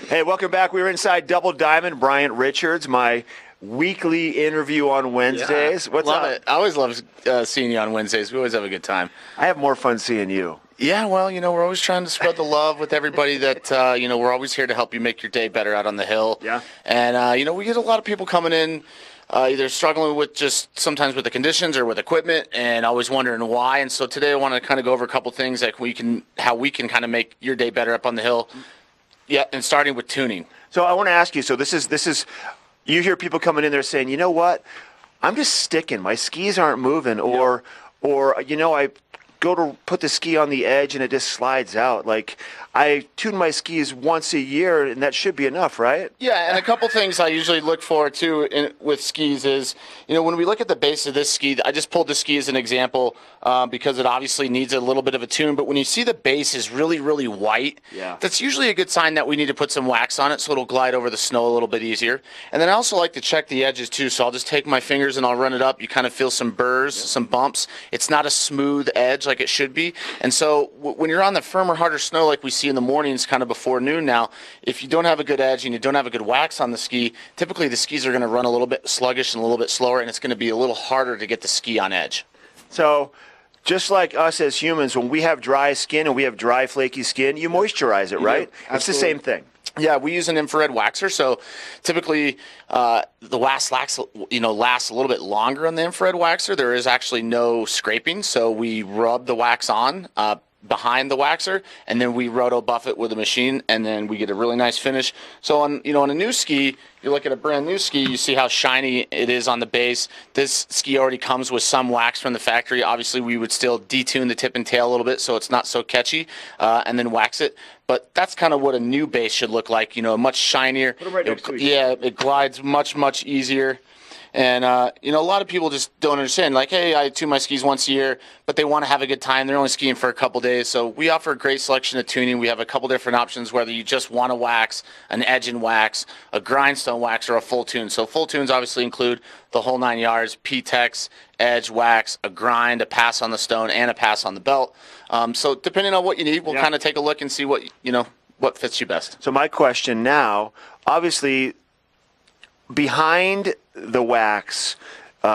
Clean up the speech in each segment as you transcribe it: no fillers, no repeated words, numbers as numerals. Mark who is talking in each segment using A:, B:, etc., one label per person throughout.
A: Hey, welcome back. We're inside Double Diamond. Bryant Richards, my weekly interview on Wednesdays.
B: Yeah,
A: What's
B: love
A: up?
B: it. I always love seeing you on Wednesdays. We always have a good time.
A: I have more fun seeing you.
B: Yeah, well, we're always trying to spread the love with everybody that, we're always here to help you make your day better out on the hill.
A: Yeah.
B: And, we get a lot of people coming in either struggling with just sometimes with the conditions or with equipment and always wondering why. And so today I want to kind of go over a couple things like how we can kind of make your day better up on the hill. Yeah, and starting with tuning.
A: So I want to ask you, so this is, you hear people coming in there saying, you know what, I'm just sticking. My skis aren't moving, or I go to put the ski on the edge and it just slides out. Like, I tune my skis once a year, and that should be enough, right?
B: Yeah, and a couple things I usually look for, too, with skis is, when we look at the base of this ski, I just pulled the ski as an example because it obviously needs a little bit of a tune, but when you see the base is really, really white, that's usually a good sign that we need to put some wax on it so it'll glide over the snow a little bit easier. And then I also like to check the edges, too, so I'll just take my fingers and I'll run it up. You kind of feel some burrs, some bumps. It's not a smooth edge like it should be. And so when you're on the firmer, harder snow like we see in the mornings kind of before noon now, if you don't have a good edge and you don't have a good wax on the ski, typically the skis are going to run a little bit sluggish and a little bit slower, and it's going to be a little harder to get the ski on edge.
A: So just like us as humans, when we have dry skin and we have dry, flaky skin, you moisturize it, right? It's the same thing.
B: Yeah, we use an infrared waxer, so typically the wax lasts a little bit longer on the infrared waxer. There is actually no scraping, so we rub the wax on behind the waxer, and then we roto buff it with a machine, and then we get a really nice finish. So on a new ski, you look at a brand new ski, you see how shiny it is on the base. This ski already comes with some wax from the factory. Obviously, we would still detune the tip and tail a little bit so it's not so catchy, and then wax it. But that's kind of what a new base should look like. Much shinier.
A: Put 'em right next to each other.
B: Yeah, it glides much easier. And, a lot of people just don't understand. Like, hey, I tune my skis once a year, but they want to have a good time. They're only skiing for a couple days. So we offer a great selection of tuning. We have a couple different options, whether you just want to wax, an edge and wax, a grindstone wax, or a full tune. So full tunes obviously include the whole 9 yards, P-Tex, edge, wax, a grind, a pass on the stone, and a pass on the belt. So depending on what you need, we'll kind of take a look and see what fits you best.
A: So my question now, obviously, behind the wax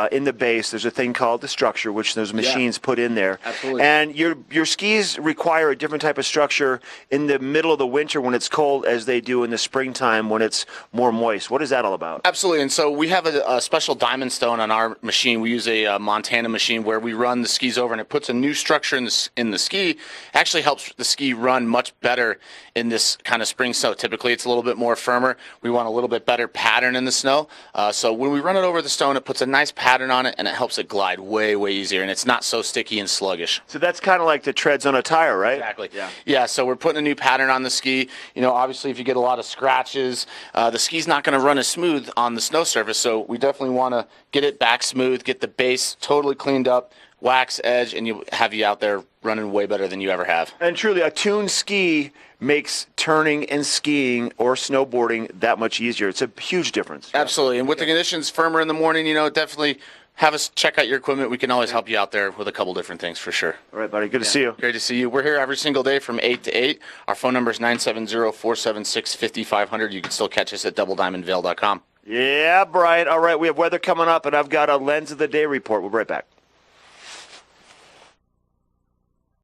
A: in the base, there's a thing called the structure, which those machines put in there.
B: Absolutely.
A: And your skis require a different type of structure in the middle of the winter when it's cold as they do in the springtime when it's more moist. What is that all about?
B: Absolutely. And so we have a special diamond stone on our machine. We use a Montana machine where we run the skis over, and it puts a new structure in the ski. It actually helps the ski run much better in this kind of spring snow. Typically, it's a little bit more firmer. We want a little bit better pattern in the snow. So when we run it over the stone, it puts a nice pattern on it, and it helps it glide way easier, and it's not so sticky and sluggish.
A: So that's kind of like the treads on a tire, right?
B: Exactly. Yeah, so we're putting a new pattern on the ski. Obviously, if you get a lot of scratches, the ski's not going to run as smooth on the snow surface, so we definitely want to get it back smooth, get the base totally cleaned up, wax edge, and you have you out there running way better than you ever have.
A: And truly, a tuned ski makes turning and skiing or snowboarding that much easier. It's a huge difference.
B: Absolutely. And with the conditions firmer in the morning, definitely have us check out your equipment. We can always help you out there with a couple different things for sure.
A: All right, buddy. Good to see you.
B: Great to see you. We're here every single day from 8 to 8. Our phone number is 970-476-5500. You can still catch us at doublediamondvail.com.
A: Yeah, Bryant. All right, we have weather coming up, and I've got a Lens of the Day report. We'll be right back.